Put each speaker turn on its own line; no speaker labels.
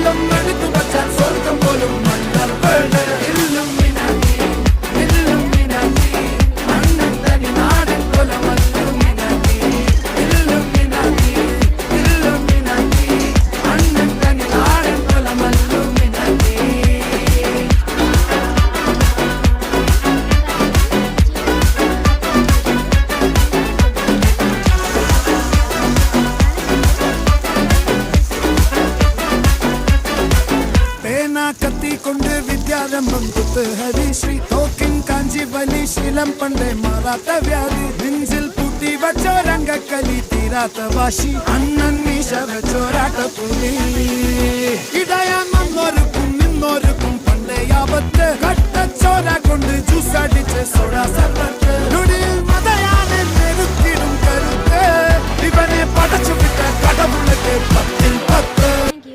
കാലം എടുത്തു വച്ചാൽ സ്വർഗം പോലും മണ്ണർ വേൾഡ് ഇല്ലുമിനാറ്റി ഇല്ലുമിനാറ്റി അണ്ണൻ തനി നാടൻ കൊലമല്ലുമിനാറ്റി ഇല്ലുമിനാറ്റി ഇല്ലുമിനാറ്റി അണ്ണൻ തനി നാടൻ കൊലമല്ലുമിനാറ്റി. കത്തി കൊണ്ട് വിദ്യാരംഭം കുത്ത് ഹരിശ്രീ തോക്കിൻ കാഞ്ചി വലി ശീലം പണ്ടേ മാറാത്ത വ്യാധി നെഞ്ചിൽ പൂട്ടി വച്ചോരംഗക്കലി തീരാത്ത വാശി അണ്ണൻ മീശ വെച്ചോരാട്ട പുലി